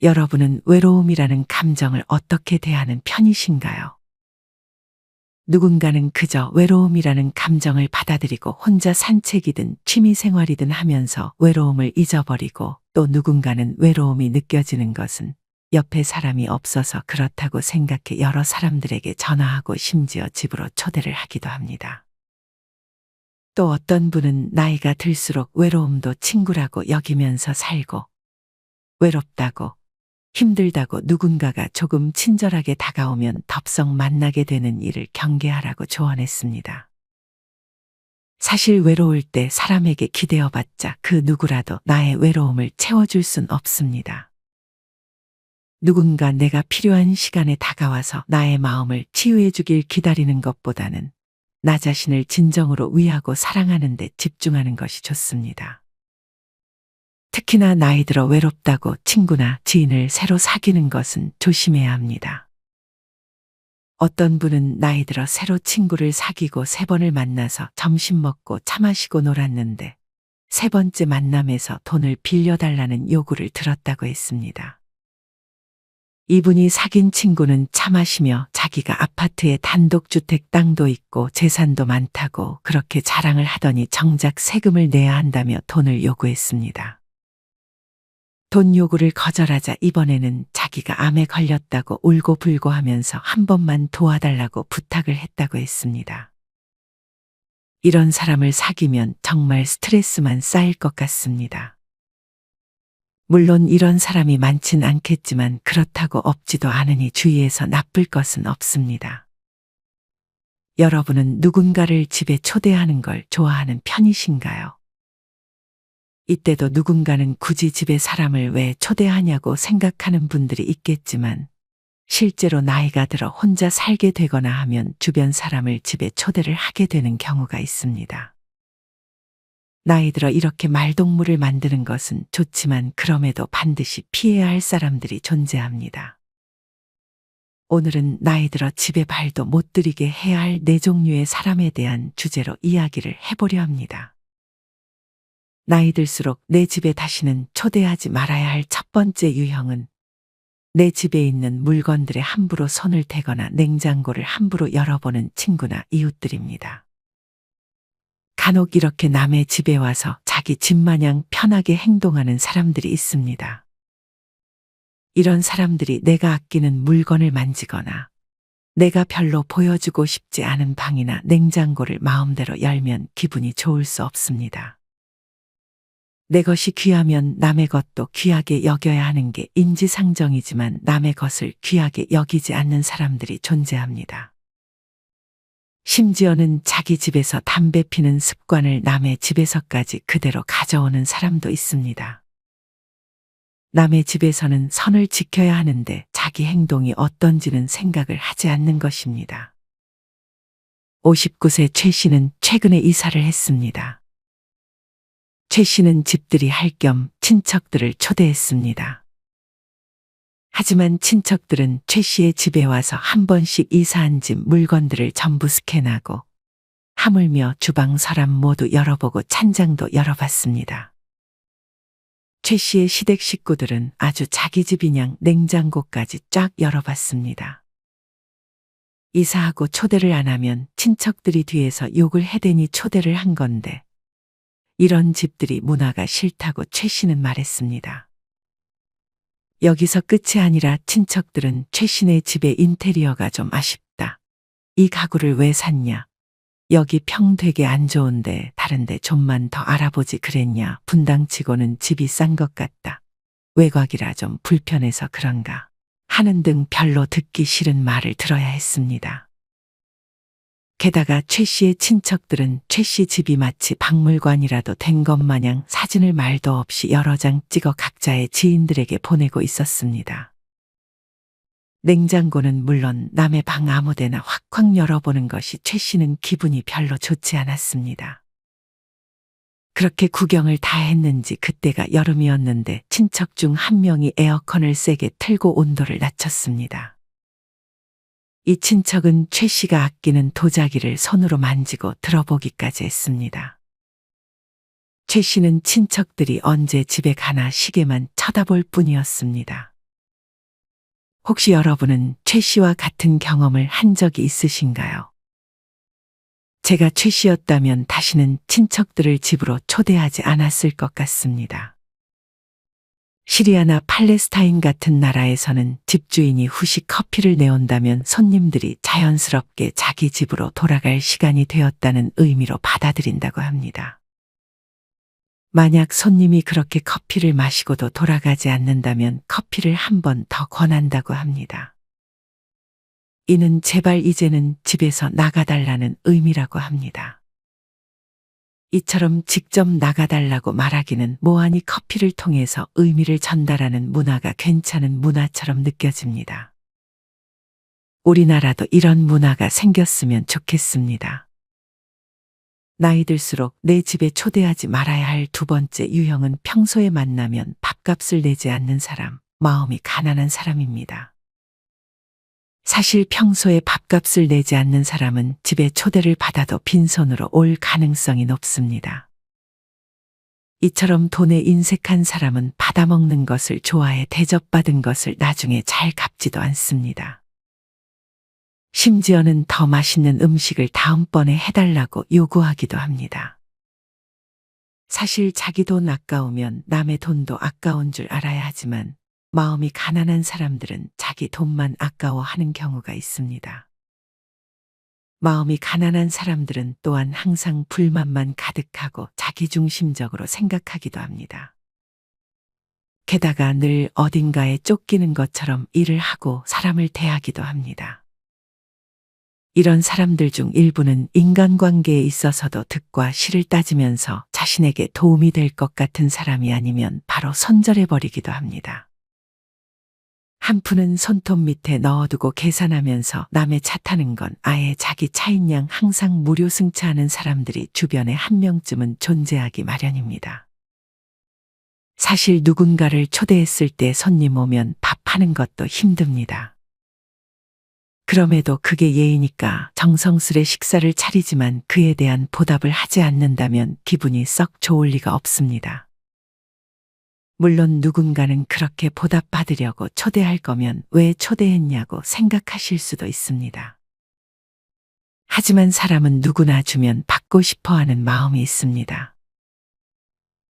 여러분은 외로움이라는 감정을 어떻게 대하는 편이신가요? 누군가는 그저 외로움이라는 감정을 받아들이고 혼자 산책이든 취미생활이든 하면서 외로움을 잊어버리고, 또 누군가는 외로움이 느껴지는 것은 옆에 사람이 없어서 그렇다고 생각해 여러 사람들에게 전화하고 심지어 집으로 초대를 하기도 합니다. 또 어떤 분은 나이가 들수록 외로움도 친구라고 여기면서 살고, 외롭다고, 힘들다고 누군가가 조금 친절하게 다가오면 덥석 만나게 되는 일을 경계하라고 조언했습니다. 사실 외로울 때 사람에게 기대어봤자 그 누구라도 나의 외로움을 채워줄 순 없습니다. 누군가 내가 필요한 시간에 다가와서 나의 마음을 치유해 주길 기다리는 것보다는 나 자신을 진정으로 위하고 사랑하는 데 집중하는 것이 좋습니다. 특히나 나이 들어 외롭다고 친구나 지인을 새로 사귀는 것은 조심해야 합니다. 어떤 분은 나이 들어 새로 친구를 사귀고 3번을 만나서 점심 먹고 차 마시고 놀았는데 3번째 만남에서 돈을 빌려달라는 요구를 들었다고 했습니다. 이분이 사귄 친구는 차 마시며 자기가 아파트에 단독주택 땅도 있고 재산도 많다고 그렇게 자랑을 하더니 정작 세금을 내야 한다며 돈을 요구했습니다. 돈 요구를 거절하자 이번에는 자기가 암에 걸렸다고 울고불고 하면서 한 번만 도와달라고 부탁을 했다고 했습니다. 이런 사람을 사귀면 정말 스트레스만 쌓일 것 같습니다. 물론 이런 사람이 많진 않겠지만 그렇다고 없지도 않으니 주위에서 나쁠 것은 없습니다. 여러분은 누군가를 집에 초대하는 걸 좋아하는 편이신가요? 이때도 누군가는 굳이 집에 사람을 왜 초대하냐고 생각하는 분들이 있겠지만, 실제로 나이가 들어 혼자 살게 되거나 하면 주변 사람을 집에 초대를 하게 되는 경우가 있습니다. 나이 들어 이렇게 말동무를 만드는 것은 좋지만 그럼에도 반드시 피해야 할 사람들이 존재합니다. 오늘은 나이 들어 집에 발도 못 들이게 해야 할 4종류의 사람에 대한 주제로 이야기를 해보려 합니다. 나이 들수록 내 집에 다시는 초대하지 말아야 할 첫 번째 유형은 내 집에 있는 물건들에 함부로 손을 대거나 냉장고를 함부로 열어보는 친구나 이웃들입니다. 간혹 이렇게 남의 집에 와서 자기 집 마냥 편하게 행동하는 사람들이 있습니다. 이런 사람들이 내가 아끼는 물건을 만지거나 내가 별로 보여주고 싶지 않은 방이나 냉장고를 마음대로 열면 기분이 좋을 수 없습니다. 내 것이 귀하면 남의 것도 귀하게 여겨야 하는 게 인지상정이지만 남의 것을 귀하게 여기지 않는 사람들이 존재합니다. 심지어는 자기 집에서 담배 피는 습관을 남의 집에서까지 그대로 가져오는 사람도 있습니다. 남의 집에서는 선을 지켜야 하는데 자기 행동이 어떤지는 생각을 하지 않는 것입니다. 59세 최 씨는 최근에 이사를 했습니다. 최 씨는 집들이 할 겸 친척들을 초대했습니다. 하지만 친척들은 최 씨의 집에 와서 한 번씩 이사한 집 물건들을 전부 스캔하고 하물며 주방 서랍 모두 열어보고 찬장도 열어봤습니다. 최 씨의 시댁 식구들은 아주 자기 집이냥 냉장고까지 쫙 열어봤습니다. 이사하고 초대를 안 하면 친척들이 뒤에서 욕을 해대니 초대를 한 건데, 이런 집들이 문화가 싫다고 최 씨는 말했습니다. 여기서 끝이 아니라 친척들은 최 씨네 집의 인테리어가 좀 아쉽다. 이 가구를 왜 샀냐? 여기 평 되게 안 좋은데 다른데 좀만 더 알아보지 그랬냐? 분당치고는 집이 싼 것 같다. 외곽이라 좀 불편해서 그런가? 하는 등 별로 듣기 싫은 말을 들어야 했습니다. 게다가 최 씨의 친척들은 최 씨 집이 마치 박물관이라도 된 것 마냥 사진을 말도 없이 여러 장 찍어 각자의 지인들에게 보내고 있었습니다. 냉장고는 물론 남의 방 아무데나 확확 열어보는 것이 최 씨는 기분이 별로 좋지 않았습니다. 그렇게 구경을 다 했는지 그때가 여름이었는데 친척 중 한 명이 에어컨을 세게 틀고 온도를 낮췄습니다. 이 친척은 최 씨가 아끼는 도자기를 손으로 만지고 들어보기까지 했습니다. 최 씨는 친척들이 언제 집에 가나 시계만 쳐다볼 뿐이었습니다. 혹시 여러분은 최 씨와 같은 경험을 한 적이 있으신가요? 제가 최 씨였다면 다시는 친척들을 집으로 초대하지 않았을 것 같습니다. 시리아나 팔레스타인 같은 나라에서는 집주인이 후식 커피를 내온다면 손님들이 자연스럽게 자기 집으로 돌아갈 시간이 되었다는 의미로 받아들인다고 합니다. 만약 손님이 그렇게 커피를 마시고도 돌아가지 않는다면 커피를 한 번 더 권한다고 합니다. 이는 제발 이제는 집에서 나가달라는 의미라고 합니다. 이처럼 직접 나가달라고 말하기는 뭐하니 커피를 통해서 의미를 전달하는 문화가 괜찮은 문화처럼 느껴집니다. 우리나라도 이런 문화가 생겼으면 좋겠습니다. 나이 들수록 내 집에 초대하지 말아야 할 두 번째 유형은 평소에 만나면 밥값을 내지 않는 사람, 마음이 가난한 사람입니다. 사실 평소에 밥값을 내지 않는 사람은 집에 초대를 받아도 빈손으로 올 가능성이 높습니다. 이처럼 돈에 인색한 사람은 받아먹는 것을 좋아해 대접받은 것을 나중에 잘 갚지도 않습니다. 심지어는 더 맛있는 음식을 다음번에 해달라고 요구하기도 합니다. 사실 자기 돈 아까우면 남의 돈도 아까운 줄 알아야 하지만 마음이 가난한 사람들은 자기 돈만 아까워하는 경우가 있습니다. 마음이 가난한 사람들은 또한 항상 불만만 가득하고 자기중심적으로 생각하기도 합니다. 게다가 늘 어딘가에 쫓기는 것처럼 일을 하고 사람을 대하기도 합니다. 이런 사람들 중 일부는 인간관계에 있어서도 득과 실을 따지면서 자신에게 도움이 될 것 같은 사람이 아니면 바로 손절해버리기도 합니다. 한푼은 손톱 밑에 넣어두고 계산하면서 남의 차 타는 건 아예 자기 차인 양 항상 무료 승차하는 사람들이 주변에 한 명쯤은 존재하기 마련입니다. 사실 누군가를 초대했을 때 손님 오면 밥하는 것도 힘듭니다. 그럼에도 그게 예의니까 정성스레 식사를 차리지만 그에 대한 보답을 하지 않는다면 기분이 썩 좋을 리가 없습니다. 물론 누군가는 그렇게 보답받으려고 초대할 거면 왜 초대했냐고 생각하실 수도 있습니다. 하지만 사람은 누구나 주면 받고 싶어 하는 마음이 있습니다.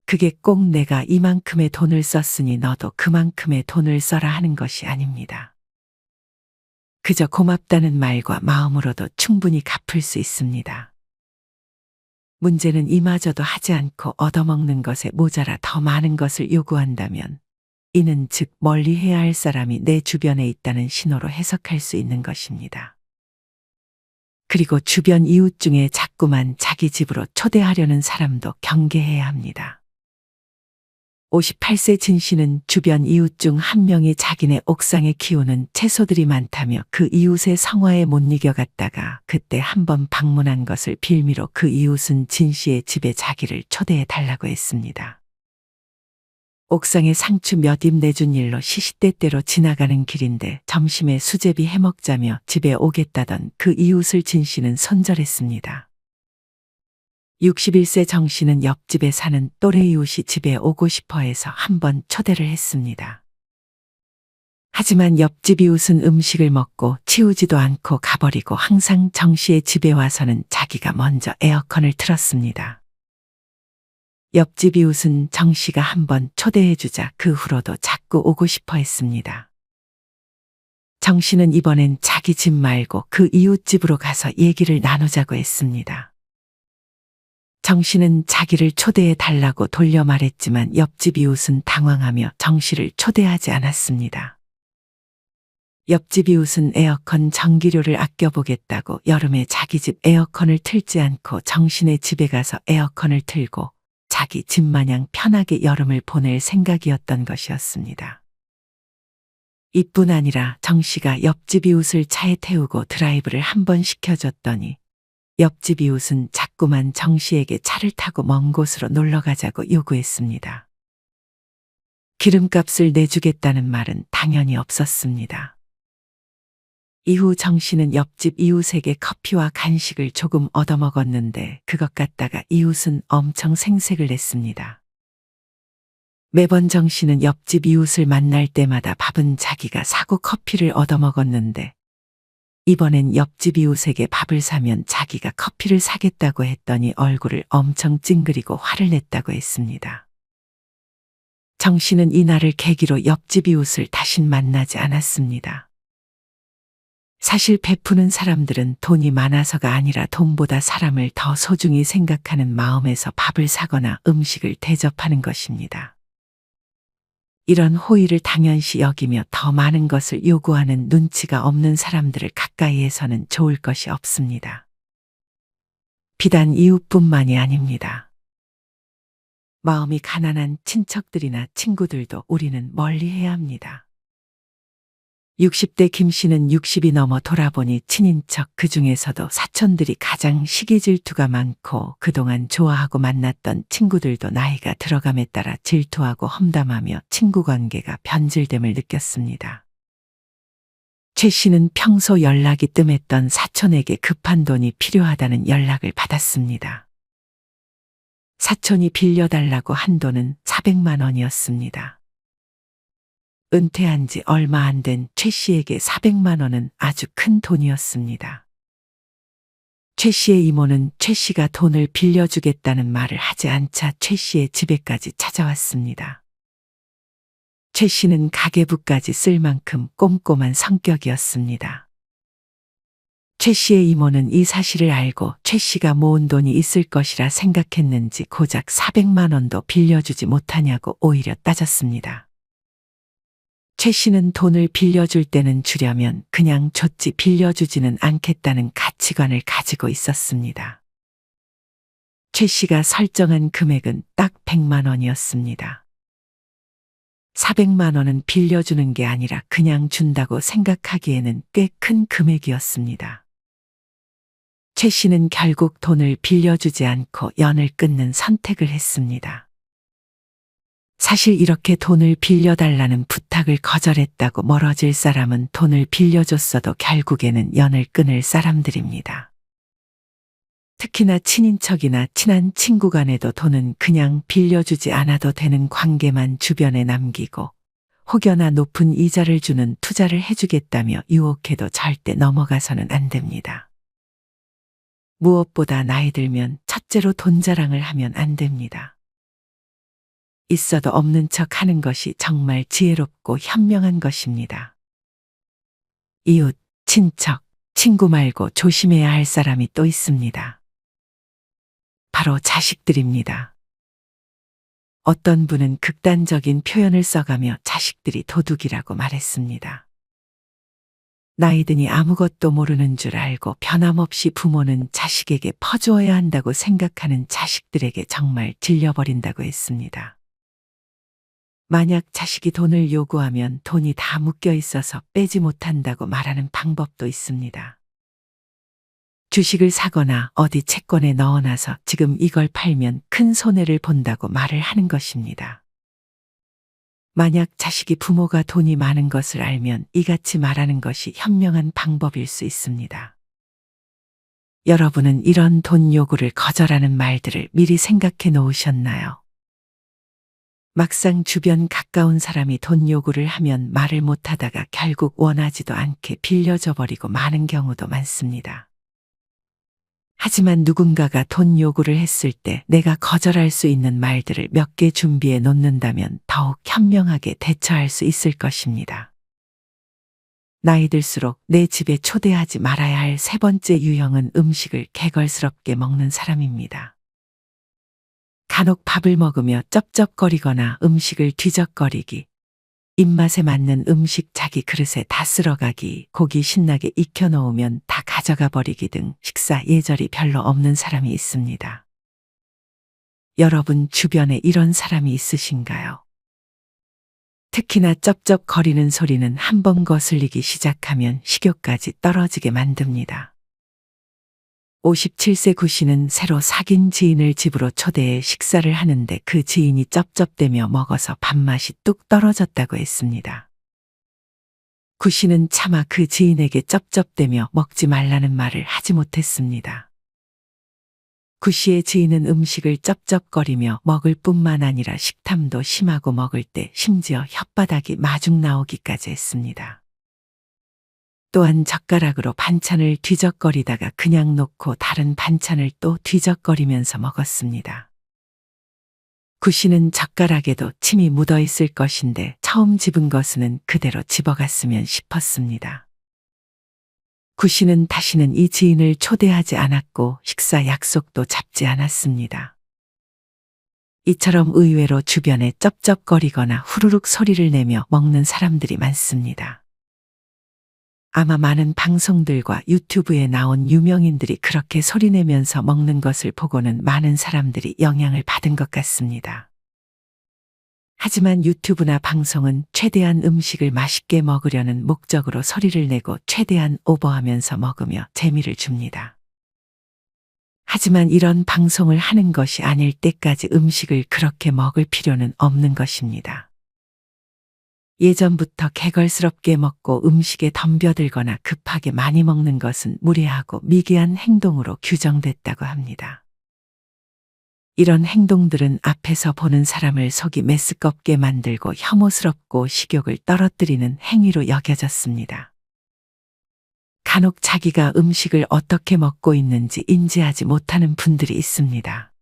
그게 꼭 내가 이만큼의 돈을 썼으니 너도 그만큼의 돈을 써라 하는 것이 아닙니다. 그저 고맙다는 말과 마음으로도 충분히 갚을 수 있습니다. 문제는 이마저도 하지 않고 얻어먹는 것에 모자라 더 많은 것을 요구한다면 이는 즉 멀리 해야 할 사람이 내 주변에 있다는 신호로 해석할 수 있는 것입니다. 그리고 주변 이웃 중에 자꾸만 자기 집으로 초대하려는 사람도 경계해야 합니다. 58세 진 씨는 주변 이웃 중 한 명이 자기네 옥상에 키우는 채소들이 많다며 그 이웃의 성화에 못 이겨갔다가 그때 한번 방문한 것을 빌미로 그 이웃은 진 씨의 집에 자기를 초대해 달라고 했습니다. 옥상에 상추 몇 잎 내준 일로 시시때때로 지나가는 길인데 점심에 수제비 해먹자며 집에 오겠다던 그 이웃을 진 씨는 손절했습니다. 61세 정 씨는 옆집에 사는 또래 이웃이 집에 오고 싶어 해서 한번 초대를 했습니다. 하지만 옆집 이웃은 음식을 먹고 치우지도 않고 가버리고 항상 정 씨의 집에 와서는 자기가 먼저 에어컨을 틀었습니다. 옆집 이웃은 정 씨가 한번 초대해주자 그 후로도 자꾸 오고 싶어 했습니다. 정 씨는 이번엔 자기 집 말고 그 이웃 집으로 가서 얘기를 나누자고 했습니다. 정 씨는 자기를 초대해 달라고 돌려 말했지만 옆집 이웃은 당황하며 정 씨를 초대하지 않았습니다. 옆집 이웃은 에어컨 전기료를 아껴보겠다고 여름에 자기 집 에어컨을 틀지 않고 정 씨네 집에 가서 에어컨을 틀고 자기 집 마냥 편하게 여름을 보낼 생각이었던 것이었습니다. 이뿐 아니라 정 씨가 옆집 이웃을 차에 태우고 드라이브를 한번 시켜줬더니 옆집 이웃은 자꾸만 정 씨에게 차를 타고 먼 곳으로 놀러 가자고 요구했습니다. 기름값을 내주겠다는 말은 당연히 없었습니다. 이후 정 씨는 옆집 이웃에게 커피와 간식을 조금 얻어먹었는데 그것 갖다가 이웃은 엄청 생색을 냈습니다. 매번 정 씨는 옆집 이웃을 만날 때마다 밥은 자기가 사고 커피를 얻어먹었는데 이번엔 옆집 이웃에게 밥을 사면 자기가 커피를 사겠다고 했더니 얼굴을 엄청 찡그리고 화를 냈다고 했습니다. 정 씨는 이날을 계기로 옆집 이웃을 다신 만나지 않았습니다. 사실 베푸는 사람들은 돈이 많아서가 아니라 돈보다 사람을 더 소중히 생각하는 마음에서 밥을 사거나 음식을 대접하는 것입니다. 이런 호의를 당연시 여기며 더 많은 것을 요구하는 눈치가 없는 사람들을 가까이에서는 좋을 것이 없습니다. 비단 이웃뿐만이 아닙니다. 마음이 가난한 친척들이나 친구들도 우리는 멀리해야 합니다. 60대 김 씨는 60이 넘어 돌아보니 친인척 그중에서도 사촌들이 가장 시기 질투가 많고 그동안 좋아하고 만났던 친구들도 나이가 들어감에 따라 질투하고 험담하며 친구 관계가 변질됨을 느꼈습니다. 최 씨는 평소 연락이 뜸했던 사촌에게 급한 돈이 필요하다는 연락을 받았습니다. 사촌이 빌려달라고 한 돈은 400만 원이었습니다. 은퇴한 지 얼마 안 된 최 씨에게 400만 원은 아주 큰 돈이었습니다. 최 씨의 이모는 최 씨가 돈을 빌려주겠다는 말을 하지 않자 최 씨의 집에까지 찾아왔습니다. 최 씨는 가계부까지 쓸 만큼 꼼꼼한 성격이었습니다. 최 씨의 이모는 이 사실을 알고 최 씨가 모은 돈이 있을 것이라 생각했는지 고작 400만 원도 빌려주지 못하냐고 오히려 따졌습니다. 최 씨는 돈을 빌려줄 때는 주려면 그냥 줬지 빌려주지는 않겠다는 가치관을 가지고 있었습니다. 최 씨가 설정한 금액은 딱 100만 원이었습니다. 400만 원은 빌려주는 게 아니라 그냥 준다고 생각하기에는 꽤 큰 금액이었습니다. 최 씨는 결국 돈을 빌려주지 않고 연을 끊는 선택을 했습니다. 사실 이렇게 돈을 빌려달라는 부탁을 거절했다고 멀어질 사람은 돈을 빌려줬어도 결국에는 연을 끊을 사람들입니다. 특히나 친인척이나 친한 친구 간에도 돈은 그냥 빌려주지 않아도 되는 관계만 주변에 남기고 혹여나 높은 이자를 주는 투자를 해주겠다며 유혹해도 절대 넘어가서는 안 됩니다. 무엇보다 나이 들면 첫째로 돈 자랑을 하면 안 됩니다. 있어도 없는 척 하는 것이 정말 지혜롭고 현명한 것입니다. 이웃, 친척, 친구 말고 조심해야 할 사람이 또 있습니다. 바로 자식들입니다. 어떤 분은 극단적인 표현을 써가며 자식들이 도둑이라고 말했습니다. 나이 드니 아무것도 모르는 줄 알고 변함없이 부모는 자식에게 퍼주어야 한다고 생각하는 자식들에게 정말 질려버린다고 했습니다. 만약 자식이 돈을 요구하면 돈이 다 묶여 있어서 빼지 못한다고 말하는 방법도 있습니다. 주식을 사거나 어디 채권에 넣어놔서 지금 이걸 팔면 큰 손해를 본다고 말을 하는 것입니다. 만약 자식이 부모가 돈이 많은 것을 알면 이같이 말하는 것이 현명한 방법일 수 있습니다. 여러분은 이런 돈 요구를 거절하는 말들을 미리 생각해 놓으셨나요? 막상 주변 가까운 사람이 돈 요구를 하면 말을 못하다가 결국 원하지도 않게 빌려줘 버리고 마는 경우도 많습니다. 하지만 누군가가 돈 요구를 했을 때 내가 거절할 수 있는 말들을 몇 개 준비해 놓는다면 더욱 현명하게 대처할 수 있을 것입니다. 나이 들수록 내 집에 초대하지 말아야 할 세 번째 유형은 음식을 개걸스럽게 먹는 사람입니다. 간혹 밥을 먹으며 쩝쩝거리거나 음식을 뒤적거리기, 입맛에 맞는 음식 자기 그릇에 다 쓸어가기, 고기 신나게 익혀놓으면 다 가져가 버리기 등 식사 예절이 별로 없는 사람이 있습니다. 여러분 주변에 이런 사람이 있으신가요? 특히나 쩝쩝거리는 소리는 한번 거슬리기 시작하면 식욕까지 떨어지게 만듭니다. 57세 구 씨는 새로 사귄 지인을 집으로 초대해 식사를 하는데 그 지인이 쩝쩝대며 먹어서 밥맛이 뚝 떨어졌다고 했습니다. 구 씨는 차마 그 지인에게 쩝쩝대며 먹지 말라는 말을 하지 못했습니다. 구 씨의 지인은 음식을 쩝쩝거리며 먹을 뿐만 아니라 식탐도 심하고 먹을 때 심지어 혓바닥이 마중 나오기까지 했습니다. 또한 젓가락으로 반찬을 뒤적거리다가 그냥 놓고 다른 반찬을 또 뒤적거리면서 먹었습니다. 구 씨는 젓가락에도 침이 묻어 있을 것인데 처음 집은 것은 그대로 집어갔으면 싶었습니다. 구 씨는 다시는 이 지인을 초대하지 않았고 식사 약속도 잡지 않았습니다. 이처럼 의외로 주변에 쩝쩝거리거나 후루룩 소리를 내며 먹는 사람들이 많습니다. 아마 많은 방송들과 유튜브에 나온 유명인들이 그렇게 소리내면서 먹는 것을 보고는 많은 사람들이 영향을 받은 것 같습니다. 하지만 유튜브나 방송은 최대한 음식을 맛있게 먹으려는 목적으로 소리를 내고 최대한 오버하면서 먹으며 재미를 줍니다. 하지만 이런 방송을 하는 것이 아닐 때까지 음식을 그렇게 먹을 필요는 없는 것입니다. 예전부터 개걸스럽게 먹고 음식에 덤벼들거나 급하게 많이 먹는 것은 무례하고 미개한 행동으로 규정됐다고 합니다. 이런 행동들은 앞에서 보는 사람을 속이 메스껍게 만들고 혐오스럽고 식욕을 떨어뜨리는 행위로 여겨졌습니다. 간혹 자기가 음식을 어떻게 먹고 있는지 인지하지 못하는 분들이 있습니다.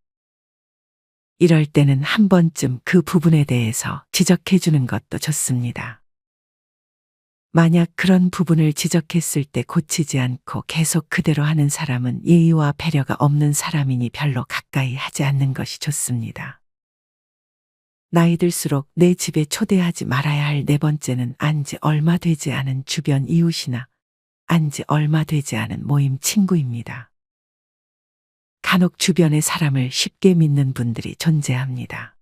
이럴 때는 한 번쯤 그 부분에 대해서 지적해 주는 것도 좋습니다. 만약 그런 부분을 지적했을 때 고치지 않고 계속 그대로 하는 사람은 예의와 배려가 없는 사람이니 별로 가까이 하지 않는 것이 좋습니다. 나이 들수록 내 집에 초대하지 말아야 할 네 번째는 안지 얼마 되지 않은 주변 이웃이나 안지 얼마 되지 않은 모임 친구입니다. 간혹 주변의 사람을 쉽게 믿는 분들이 존재합니다.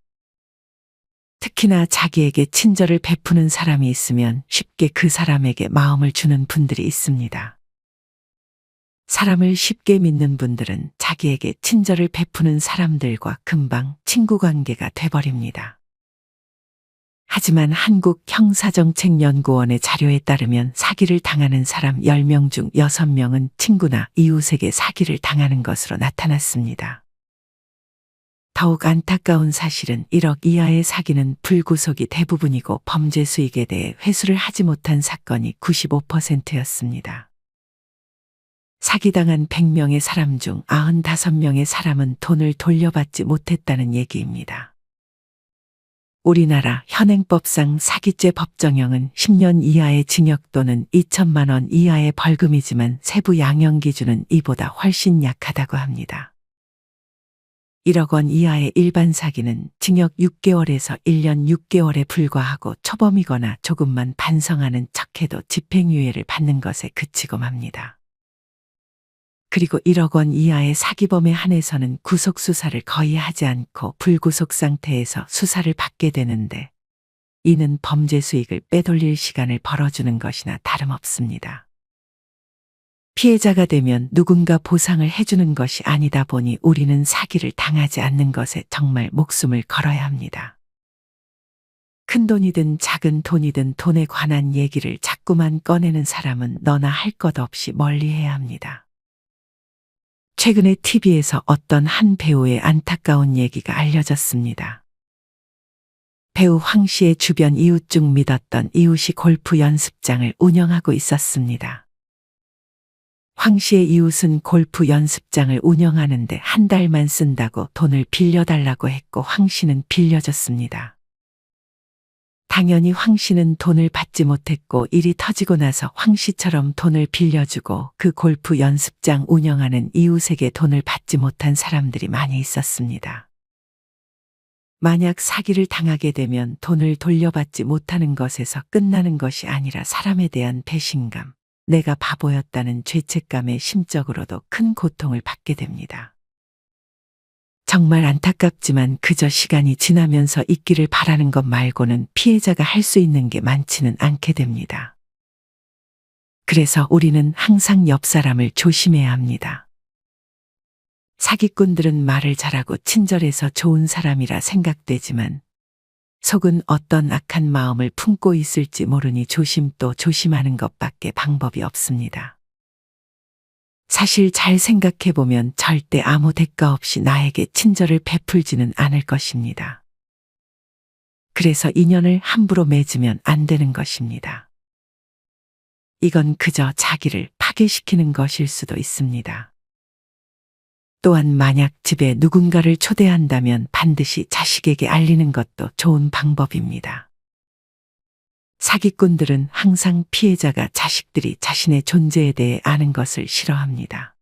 특히나 자기에게 친절을 베푸는 사람이 있으면 쉽게 그 사람에게 마음을 주는 분들이 있습니다. 사람을 쉽게 믿는 분들은 자기에게 친절을 베푸는 사람들과 금방 친구 관계가 돼버립니다. 하지만 한국형사정책연구원의 자료에 따르면 사기를 당하는 사람 10명 중 6명은 친구나 이웃에게 사기를 당하는 것으로 나타났습니다. 더욱 안타까운 사실은 1억 이하의 사기는 불구속이 대부분이고 범죄 수익에 대해 회수를 하지 못한 사건이 95%였습니다. 사기당한 100명의 사람 중 95명의 사람은 돈을 돌려받지 못했다는 얘기입니다. 우리나라 현행법상 사기죄 법정형은 10년 이하의 징역 또는 2천만 원 이하의 벌금이지만 세부 양형 기준은 이보다 훨씬 약하다고 합니다. 1억 원 이하의 일반 사기는 징역 6개월에서 1년 6개월에 불과하고 초범이거나 조금만 반성하는 척해도 집행유예를 받는 것에 그치고 맙니다. 그리고 1억 원 이하의 사기범에 한해서는 구속수사를 거의 하지 않고 불구속 상태에서 수사를 받게 되는데 이는 범죄 수익을 빼돌릴 시간을 벌어주는 것이나 다름없습니다. 피해자가 되면 누군가 보상을 해주는 것이 아니다 보니 우리는 사기를 당하지 않는 것에 정말 목숨을 걸어야 합니다. 큰 돈이든 작은 돈이든 돈에 관한 얘기를 자꾸만 꺼내는 사람은 너나 할 것 없이 멀리해야 합니다. 최근에 TV에서 어떤 한 배우의 안타까운 얘기가 알려졌습니다. 배우 황 씨의 주변 이웃 중 믿었던 이웃이 골프 연습장을 운영하고 있었습니다. 황 씨의 이웃은 골프 연습장을 운영하는데 한 달만 쓴다고 돈을 빌려달라고 했고 황 씨는 빌려줬습니다. 당연히 황 씨는 돈을 받지 못했고 일이 터지고 나서 황 씨처럼 돈을 빌려주고 그 골프 연습장 운영하는 이웃에게 돈을 받지 못한 사람들이 많이 있었습니다. 만약 사기를 당하게 되면 돈을 돌려받지 못하는 것에서 끝나는 것이 아니라 사람에 대한 배신감, 내가 바보였다는 죄책감에 심적으로도 큰 고통을 받게 됩니다. 정말 안타깝지만 그저 시간이 지나면서 있기를 바라는 것 말고는 피해자가 할 수 있는 게 많지는 않게 됩니다. 그래서 우리는 항상 옆 사람을 조심해야 합니다. 사기꾼들은 말을 잘하고 친절해서 좋은 사람이라 생각되지만 속은 어떤 악한 마음을 품고 있을지 모르니 조심 또 조심하는 것밖에 방법이 없습니다. 사실 잘 생각해보면 절대 아무 대가 없이 나에게 친절을 베풀지는 않을 것입니다. 그래서 인연을 함부로 맺으면 안 되는 것입니다. 이건 그저 자기를 파괴시키는 것일 수도 있습니다. 또한 만약 집에 누군가를 초대한다면 반드시 자식에게 알리는 것도 좋은 방법입니다. 사기꾼들은 항상 피해자가 자식들이 자신의 존재에 대해 아는 것을 싫어합니다.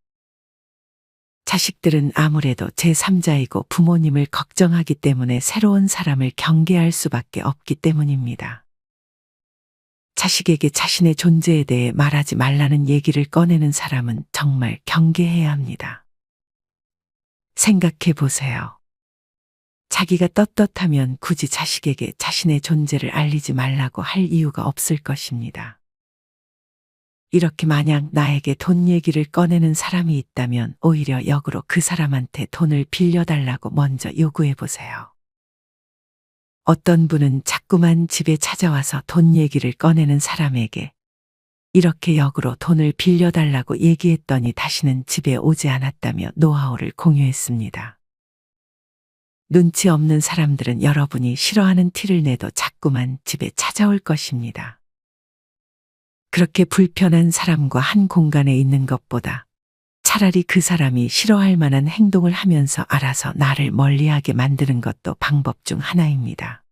자식들은 아무래도 제3자이고 부모님을 걱정하기 때문에 새로운 사람을 경계할 수밖에 없기 때문입니다. 자식에게 자신의 존재에 대해 말하지 말라는 얘기를 꺼내는 사람은 정말 경계해야 합니다. 생각해 보세요. 자기가 떳떳하면 굳이 자식에게 자신의 존재를 알리지 말라고 할 이유가 없을 것입니다. 이렇게 만약 나에게 돈 얘기를 꺼내는 사람이 있다면 오히려 역으로 그 사람한테 돈을 빌려달라고 먼저 요구해 보세요. 어떤 분은 자꾸만 집에 찾아와서 돈 얘기를 꺼내는 사람에게 이렇게 역으로 돈을 빌려달라고 얘기했더니 다시는 집에 오지 않았다며 노하우를 공유했습니다. 눈치 없는 사람들은 여러분이 싫어하는 티를 내도 자꾸만 집에 찾아올 것입니다. 그렇게 불편한 사람과 한 공간에 있는 것보다 차라리 그 사람이 싫어할 만한 행동을 하면서 알아서 나를 멀리하게 만드는 것도 방법 중 하나입니다.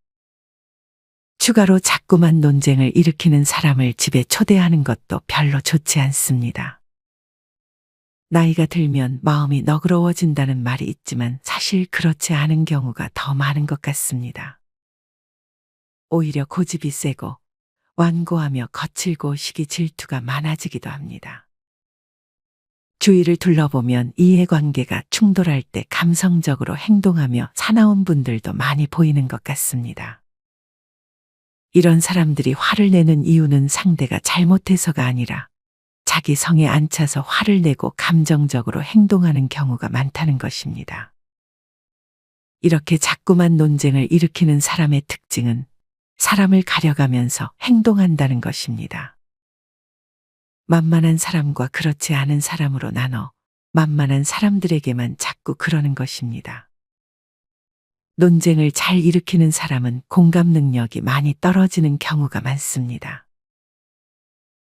추가로 자꾸만 논쟁을 일으키는 사람을 집에 초대하는 것도 별로 좋지 않습니다. 나이가 들면 마음이 너그러워진다는 말이 있지만 사실 그렇지 않은 경우가 더 많은 것 같습니다. 오히려 고집이 세고 완고하며 거칠고 시기 질투가 많아지기도 합니다. 주위를 둘러보면 이해관계가 충돌할 때 감성적으로 행동하며 사나운 분들도 많이 보이는 것 같습니다. 이런 사람들이 화를 내는 이유는 상대가 잘못해서가 아니라 자기 성에 안 차서 화를 내고 감정적으로 행동하는 경우가 많다는 것입니다. 이렇게 자꾸만 논쟁을 일으키는 사람의 특징은 사람을 가려가면서 행동한다는 것입니다. 만만한 사람과 그렇지 않은 사람으로 나눠 만만한 사람들에게만 자꾸 그러는 것입니다. 논쟁을 잘 일으키는 사람은 공감 능력이 많이 떨어지는 경우가 많습니다.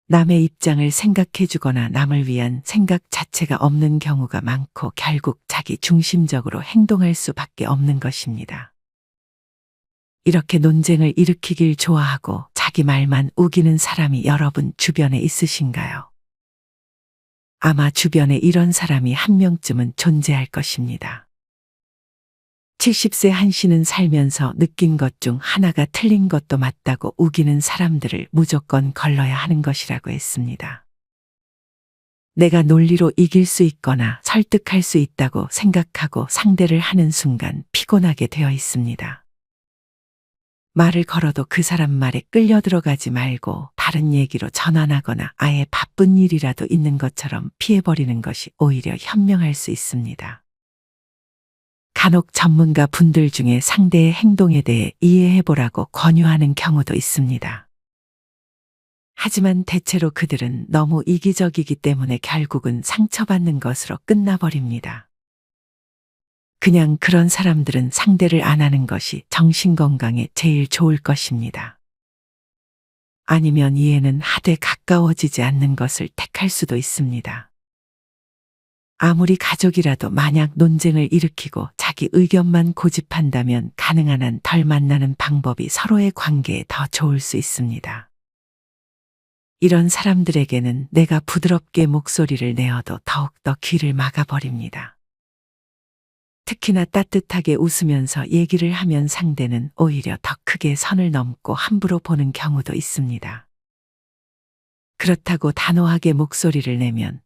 남의 입장을 생각해 주거나 남을 위한 생각 자체가 없는 경우가 많고 결국 자기 중심적으로 행동할 수밖에 없는 것입니다. 이렇게 논쟁을 일으키길 좋아하고 자기 말만 우기는 사람이 여러분 주변에 있으신가요? 아마 주변에 이런 사람이 한 명쯤은 존재할 것입니다. 70세 한 씨는 살면서 느낀 것 중 하나가 틀린 것도 맞다고 우기는 사람들을 무조건 걸러야 하는 것이라고 했습니다. 내가 논리로 이길 수 있거나 설득할 수 있다고 생각하고 상대를 하는 순간 피곤하게 되어 있습니다. 말을 걸어도 그 사람 말에 끌려 들어가지 말고 다른 얘기로 전환하거나 아예 바쁜 일이라도 있는 것처럼 피해버리는 것이 오히려 현명할 수 있습니다. 간혹 전문가 분들 중에 상대의 행동에 대해 이해해보라고 권유하는 경우도 있습니다. 하지만 대체로 그들은 너무 이기적이기 때문에 결국은 상처받는 것으로 끝나버립니다. 그냥 그런 사람들은 상대를 안 하는 것이 정신건강에 제일 좋을 것입니다. 아니면 이해는 하되 가까워지지 않는 것을 택할 수도 있습니다. 아무리 가족이라도 만약 논쟁을 일으키고 자기 의견만 고집한다면 가능한 한 덜 만나는 방법이 서로의 관계에 더 좋을 수 있습니다. 이런 사람들에게는 내가 부드럽게 목소리를 내어도 더욱더 귀를 막아버립니다. 특히나 따뜻하게 웃으면서 얘기를 하면 상대는 오히려 더 크게 선을 넘고 함부로 보는 경우도 있습니다. 그렇다고 단호하게 목소리를 내면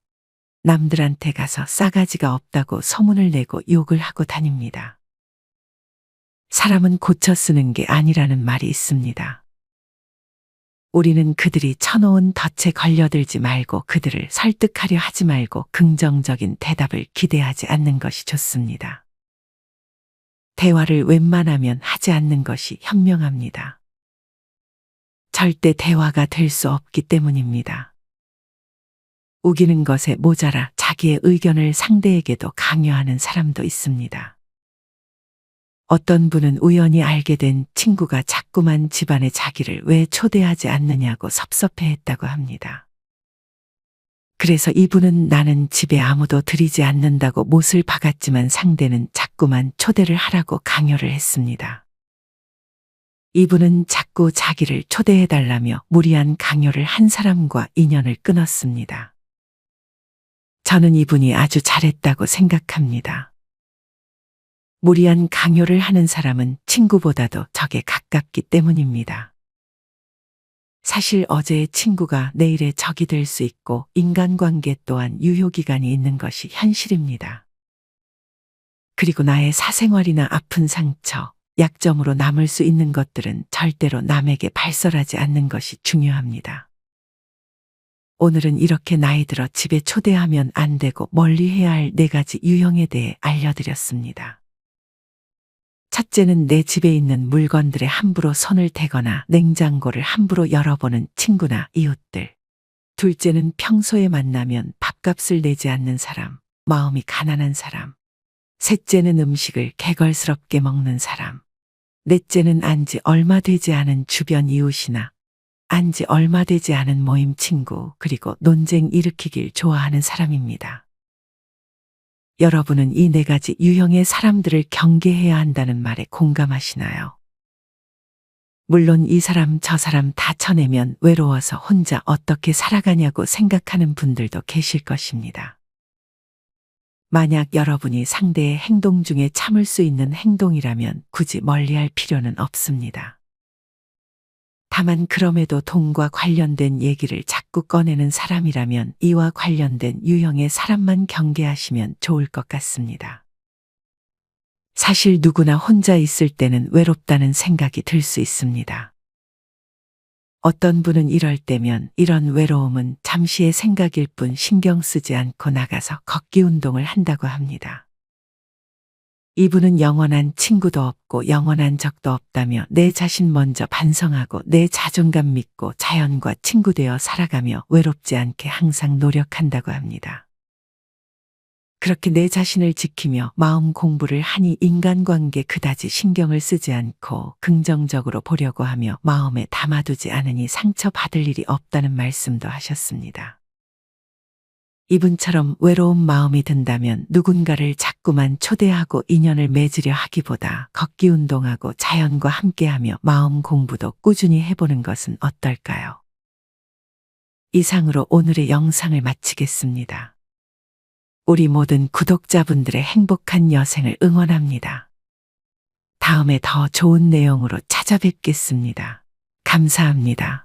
남들한테 가서 싸가지가 없다고 소문을 내고 욕을 하고 다닙니다. 사람은 고쳐 쓰는 게 아니라는 말이 있습니다. 우리는 그들이 쳐놓은 덫에 걸려들지 말고 그들을 설득하려 하지 말고 긍정적인 대답을 기대하지 않는 것이 좋습니다. 대화를 웬만하면 하지 않는 것이 현명합니다. 절대 대화가 될 수 없기 때문입니다. 우기는 것에 모자라 자기 자기의 의견을 상대에게도 강요하는 사람도 있습니다. 어떤 분은 우연히 알게 된 친구가 자꾸만 집안에 자기를 왜 초대하지 않느냐고 섭섭해했다고 합니다. 그래서 이분은 나는 집에 아무도 들이지 않는다고 못을 박았지만 상대는 자꾸만 초대를 하라고 강요를 했습니다. 이분은 자꾸 자기를 초대해달라며 무리한 강요를 한 사람과 인연을 끊었습니다. 저는 이분이 아주 잘했다고 생각합니다. 무리한 강요를 하는 사람은 친구보다도 적에 가깝기 때문입니다. 사실 어제의 친구가 내일의 적이 될 수 있고 인간관계 또한 유효기간이 있는 것이 현실입니다. 그리고 나의 사생활이나 아픈 상처, 약점으로 남을 수 있는 것들은 절대로 남에게 발설하지 않는 것이 중요합니다. 오늘은 이렇게 나이 들어 집에 초대하면 안 되고 멀리해야 할 4가지 유형에 대해 알려드렸습니다. 첫째는 내 집에 있는 물건들에 함부로 손을 대거나 냉장고를 함부로 열어보는 친구나 이웃들. 둘째는 평소에 만나면 밥값을 내지 않는 사람, 마음이 가난한 사람. 셋째는 음식을 개걸스럽게 먹는 사람. 넷째는 안지 얼마 되지 않은 주변 이웃이나 안지 얼마 되지 않은 모임 친구, 그리고 논쟁 일으키길 좋아하는 사람입니다. 여러분은 이 4가지 유형의 사람들을 경계해야 한다는 말에 공감하시나요? 물론 이 사람 저 사람 다 쳐내면 외로워서 혼자 어떻게 살아가냐고 생각하는 분들도 계실 것입니다. 만약 여러분이 상대의 행동 중에 참을 수 있는 행동이라면 굳이 멀리할 필요는 없습니다. 다만 그럼에도 돈과 관련된 얘기를 자꾸 꺼내는 사람이라면 이와 관련된 유형의 사람만 경계하시면 좋을 것 같습니다. 사실 누구나 혼자 있을 때는 외롭다는 생각이 들 수 있습니다. 어떤 분은 이럴 때면 이런 외로움은 잠시의 생각일 뿐 신경 쓰지 않고 나가서 걷기 운동을 한다고 합니다. 이분은 영원한 친구도 없고 영원한 적도 없다며 내 자신 먼저 반성하고 내 자존감 믿고 자연과 친구되어 살아가며 외롭지 않게 항상 노력한다고 합니다. 그렇게 내 자신을 지키며 마음 공부를 하니 인간관계 그다지 신경을 쓰지 않고 긍정적으로 보려고 하며 마음에 담아두지 않으니 상처받을 일이 없다는 말씀도 하셨습니다. 이분처럼 외로운 마음이 든다면 누군가를 자꾸만 초대하고 인연을 맺으려 하기보다 걷기 운동하고 자연과 함께하며 마음 공부도 꾸준히 해보는 것은 어떨까요? 이상으로 오늘의 영상을 마치겠습니다. 우리 모든 구독자분들의 행복한 여생을 응원합니다. 다음에 더 좋은 내용으로 찾아뵙겠습니다. 감사합니다.